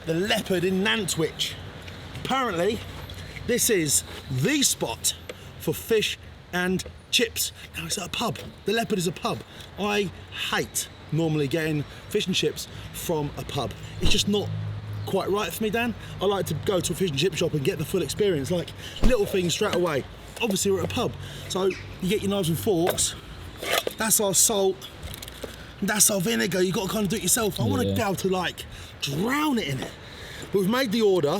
the Leopard in Nantwich. Apparently, this is the spot for fish and chips. Now it's at a pub. The Leopard is a pub. I hate normally getting fish and chips from a pub. It's just not quite right for me, Dan. I like to go to a fish and chip shop and get the full experience, like little things straight away. Obviously we're at a pub, so you get your knives and forks. That's our salt. That's our vinegar. You've got to kind of do it yourself. I want to be able to like drown it in it. But we've made the order.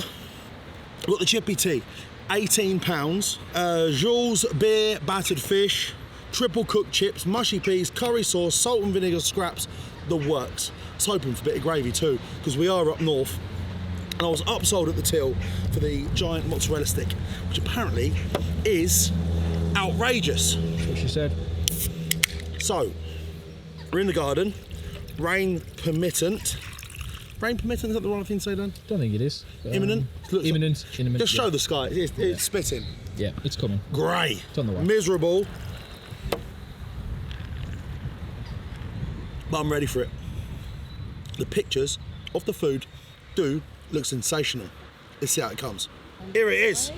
We've got the Chippy tea, £18. Jules beer, battered fish, triple cooked chips, mushy peas, curry sauce, salt and vinegar scraps, the works. I was hoping for a bit of gravy too, because we are up north. And I was upsold at the till for the giant mozzarella stick, which apparently is outrageous. That's what she said. So, we're in the garden, rain permittent. Rain permittent, is that the right thing to say, Dan? Don't think it is. Imminent? Imminent. Just show the sky, it's spitting. Yeah, it's coming. Grey. It's on the way. Miserable. But I'm ready for it. The pictures of the food do look sensational. Let's see how it comes. Here it is.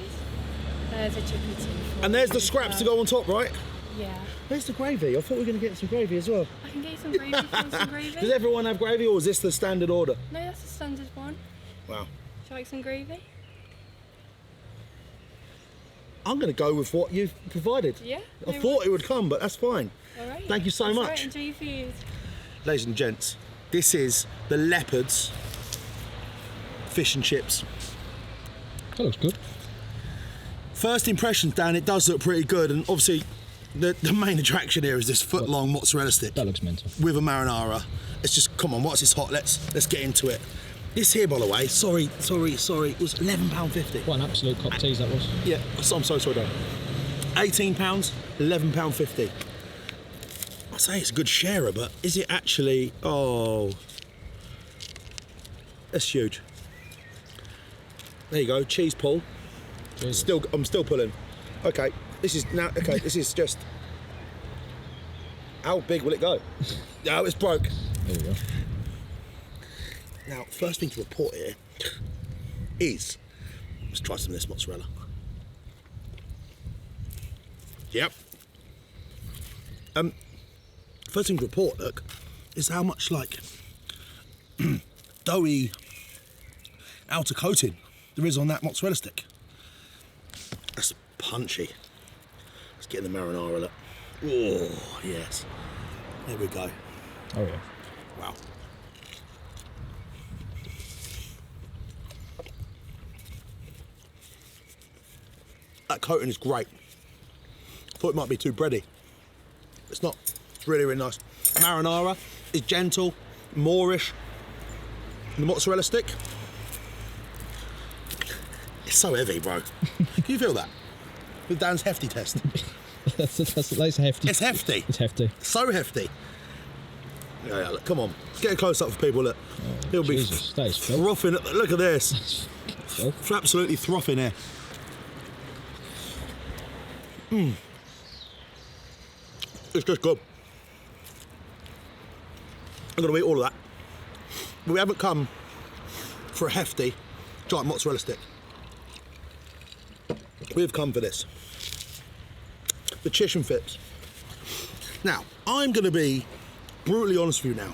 There's a chippy tea. And there's the scraps to go on top, right? Yeah. Where's the gravy? I thought we were going to get some gravy as well. I can get you some gravy if you want some gravy. Does everyone have gravy, or is this the standard order? No, that's the standard one. Wow. Would you like some gravy? I'm going to go with what you've provided. Yeah. I thought it would come, but that's fine. All right. Thank you so That's much. Right, enjoy your food. Ladies and gents, this is the Leopard's fish and chips. That looks good. First impressions, Dan, it does look pretty good, and obviously the main attraction here is this foot-long mozzarella stick. That looks mental. With a marinara. It's just, come on, what's this hot? Let's get into it. This here, by the way, sorry, it was £11.50. What an absolute cop tease that was. Yeah, I'm so sorry, Dan. £18, £11.50. I say it's a good sharer, but is it actually? Oh, that's huge. There you go, cheese pull. Jesus. I'm still pulling. Okay, this is now. Okay, this is just. How big will it go? No, it's broke. There we go. Now, first thing to report here is, let's try some of this mozzarella. Yep. First thing to report, look, is how much like doughy outer coating there is on that mozzarella stick. That's punchy. Let's get in the marinara, look. Oh, yes. There we go. Oh yeah. Wow. That coating is great. I thought it might be too bready. It's not. It's really, really nice. Marinara is gentle, moorish. And the mozzarella stick, it's so heavy, bro. Can you feel that? With Dan's hefty test. that's hefty. It's hefty. It's hefty. So hefty. Yeah, look, come on. Let's get a close up for people. Look. He'll be frothing. Look at this. Absolutely frothing here. It's just good. I'm going to eat all of that. But we haven't come for a hefty giant mozzarella stick. We've come for this. The chish and fips. Now, I'm going to be brutally honest with you now.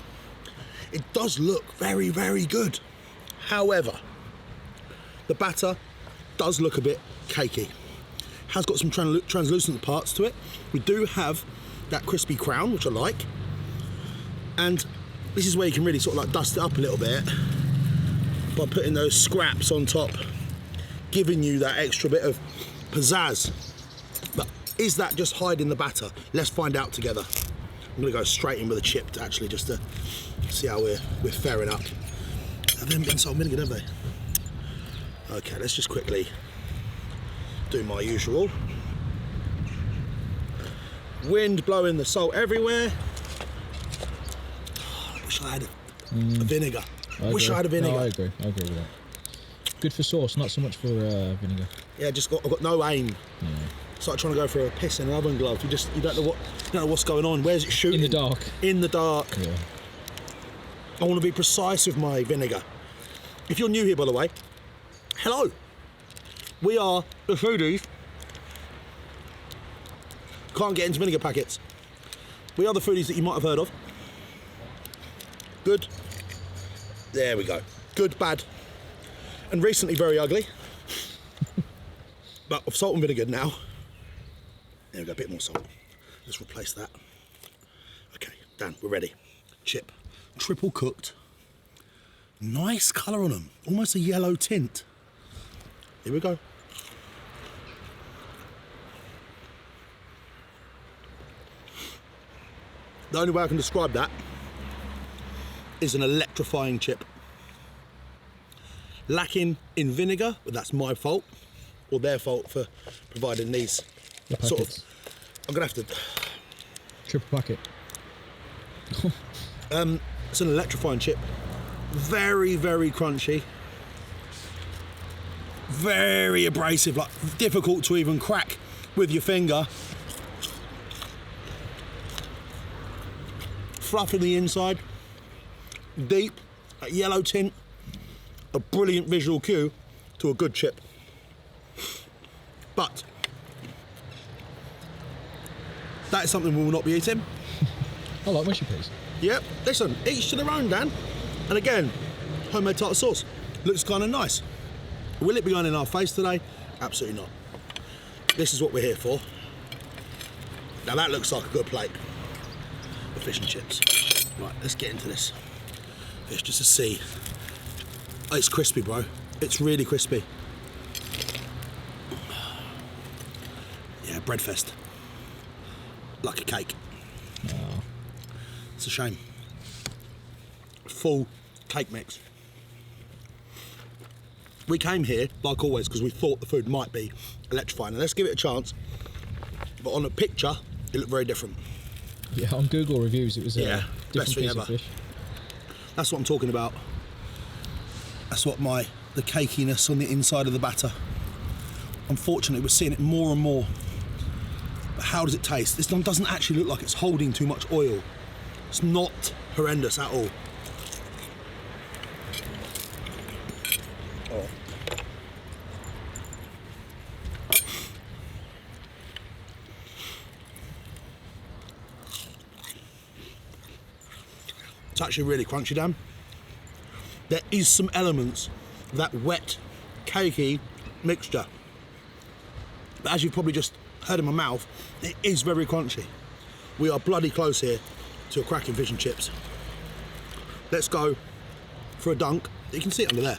It does look very, very good. However, the batter does look a bit cakey. Has got some translucent parts to it. We do have that crispy crown, which I like. And this is where you can really sort of like dust it up a little bit by putting those scraps on top, giving you that extra bit of pizzazz. But is that just hiding the batter? Let's find out together. I'm gonna go straight in with a chip to actually just to see how we're faring up. Have them been salt and vinegar, have they? Okay, let's just quickly do my usual. Wind blowing the salt everywhere. I wish I had a vinegar. I wish I had a vinegar. No, I agree with that. Good for sauce, not so much for vinegar. Yeah, I've got no aim. Yeah. It's like trying to go for a piss in an oven glove. You don't know what's going on. Where's it shooting? In the dark. In the dark. Yeah. I want to be precise with my vinegar. If you're new here, by the way, hello. We are the foodies. Can't get into vinegar packets. We are the foodies that you might have heard of. Good. There we go. Good, bad, and recently very ugly. But with salt and vinegar now. There we go, a bit more salt. Let's replace that. Okay, Dan, we're ready. Chip, triple cooked. Nice colour on them, almost a yellow tint. Here we go. The only way I can describe that is an electrifying chip. Lacking in vinegar, but that's my fault, or their fault for providing these sort of. I'm gonna have to. Triple packet. It's an electrifying chip. Very, very crunchy. Very abrasive, like difficult to even crack with your finger. Fluff in the inside. Deep, a yellow tint. A brilliant visual cue to a good chip. But that is something we will not be eating. I like mushy peas. Yep, listen, each to their own, Dan. And again, homemade tartar sauce. Looks kind of nice. Will it be on in our face today? Absolutely not. This is what we're here for. Now that looks like a good plate of fish and chips. Right, let's get into this fish just to see. Oh, it's crispy, bro. It's really crispy. Yeah, breadfast. Like a cake. Oh. It's a shame. Full cake mix. We came here, like always, because we thought the food might be electrifying. And let's give it a chance. But on a picture, it looked very different. Yeah, on Google reviews, it was a best different thing piece ever. of fish. That's what I'm talking about. That's what the cakiness on the inside of the batter. Unfortunately, we're seeing it more and more. But how does it taste? This one doesn't actually look like it's holding too much oil. It's not horrendous at all. Oh. It's actually really crunchy, Dan. There is some elements of that wet, cakey mixture. But as you've probably just heard in my mouth, it is very crunchy. We are bloody close here to a cracking fish and chips. Let's go for a dunk. You can see it under there.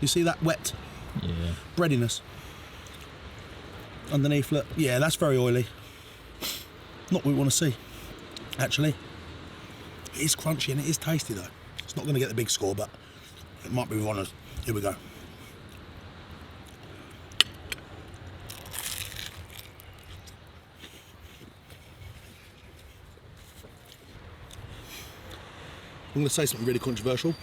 You see that wet breadiness underneath? Look, yeah, that's very oily. Not what we want to see, actually. It is crunchy and it is tasty though. It's not going to get the big score, but it might be one of. Here we go. I'm going to say something really controversial.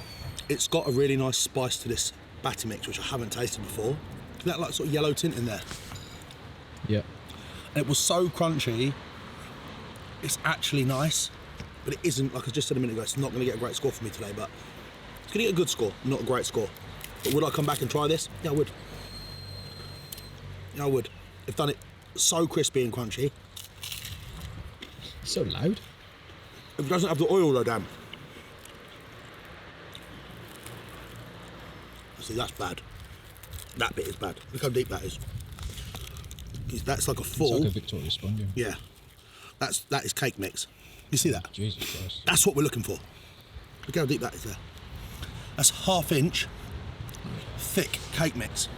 It's got a really nice spice to this batter mix, which I haven't tasted before. That like sort of yellow tint in there. Yeah. And it was so crunchy. It's actually nice, but it isn't, like I just said a minute ago, it's not going to get a great score for me today, but it's going to get a good score, not a great score. But would I come back and try this? Yeah, I would. Yeah, I would. They've done it so crispy and crunchy. So loud. It doesn't have the oil though, damn. See, that's bad. That bit is bad. Look how deep that is. That's like a full. It's like a Victoria sponge. Yeah. That is cake mix. You see that? Jesus Christ. That's what we're looking for. Look how deep that is there. That's 1/2 inch thick cake mix.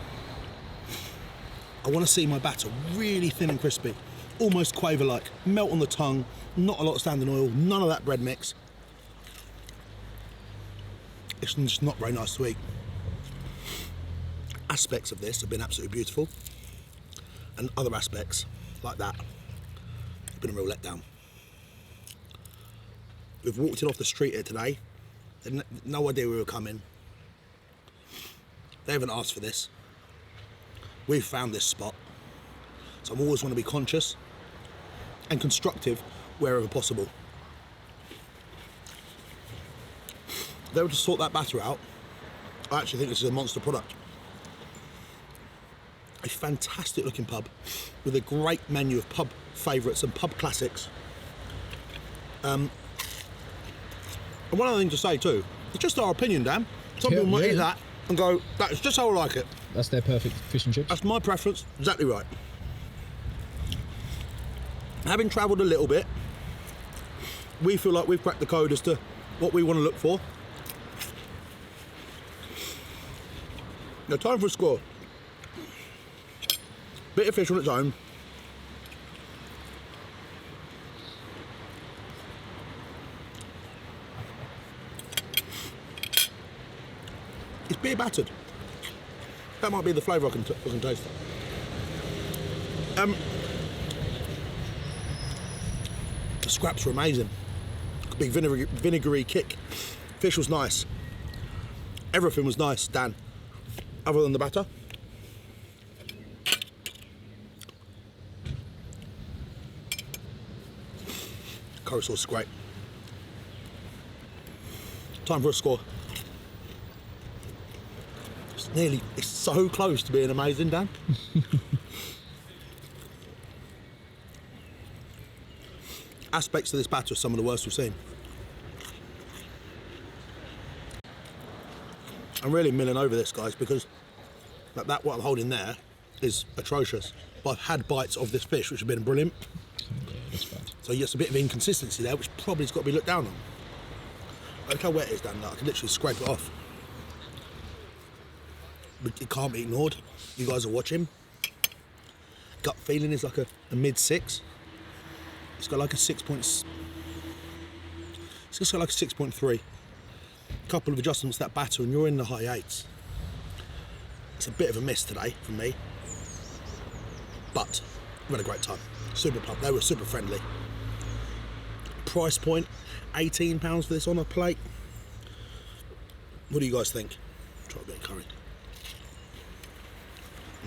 I want to see my batter really thin and crispy, almost quaver-like, melt on the tongue, not a lot of standing oil, none of that bread mix. It's just not very nice to eat. Aspects of this have been absolutely beautiful, and other aspects, like that, have been a real letdown. We've walked in off the street here today. They had no idea we were coming. They haven't asked for this. We've found this spot. So I always want to be conscious and constructive wherever possible. If they were to sort that batter out, I actually think this is a monster product. A fantastic looking pub with a great menu of pub favourites and pub classics. And one other thing to say too, it's just our opinion, Dan. Some people might eat that and go, that's just how I like it. That's their perfect fish and chips. That's my preference, exactly right. Having travelled a little bit, we feel like we've cracked the code as to what we want to look for. Now, time for a score. Bit of fish on its own. It's beer battered. That might be the flavour I can taste. The scraps were amazing. Big vinegary kick. Fish was nice. Everything was nice, Dan. Other than the batter. Curry sauce is great. Time for a score. It's so close to being amazing, Dan. Aspects of this batter are some of the worst we've seen. I'm really milling over this, guys, because that what I'm holding there is atrocious. But I've had bites of this fish which have been brilliant. Yeah, that's bad. So yes, a bit of inconsistency there, which probably has got to be looked down on. Look how wet it is, Dan. I can literally scrape it off. But it can't be ignored. You guys are watching. Gut feeling is like a mid-6. It's got like a 6 points. It's just got like a 6.3. Couple of adjustments to that batter and you're in the high 8s. It's a bit of a miss today from me. But we had a great time. Super pub. They were super friendly. Price point, £18 for this on a plate. What do you guys think? Try a bit of curry.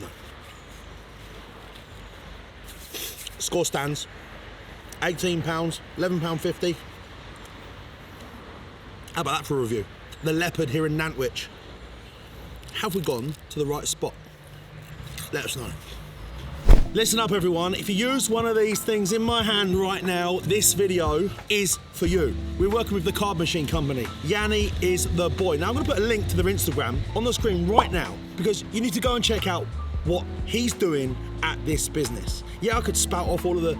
No. Score stands. £18, £11.50. How about that for a review? The Leopard here in Nantwich. Have we gone to the right spot? Let us know. Listen up, everyone. If you use one of these things in my hand right now, this video is for you. We're working with the Card Machine Company. Yanni is the boy. Now, I'm gonna put a link to their Instagram on the screen right now because you need to go and check out what he's doing at this business. Yeah, I could spout off all the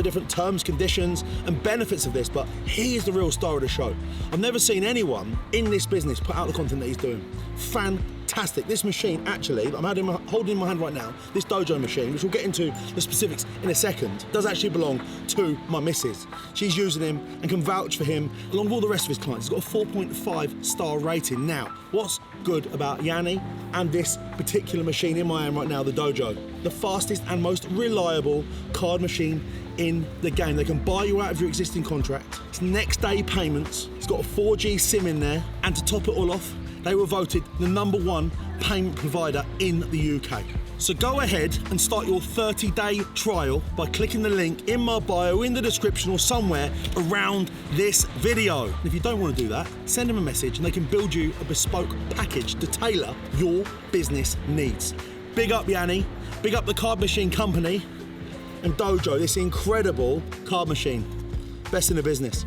different terms, conditions, and benefits of this, but he is the real star of the show. I've never seen anyone in this business put out the content that he's doing. Fantastic. This machine, actually, I'm holding in my hand right now, this dojo machine, which we'll get into the specifics in a second, does actually belong to my missus. She's using him and can vouch for him along with all the rest of his clients. He's got a 4.5 star rating. Now, what's good about Yanni and this particular machine in my hand right now, the dojo? The fastest and most reliable card machine in the game. They can buy you out of your existing contract. It's next day payments. It's got a 4G SIM in there. And to top it all off, they were voted the #1 payment provider in the UK. So go ahead and start your 30-day trial by clicking the link in my bio, in the description, or somewhere around this video. And if you don't want to do that, send them a message and they can build you a bespoke package to tailor your business needs. Big up Yanni, big up the Card Machine Company, and Dojo, this incredible card machine. Best in the business.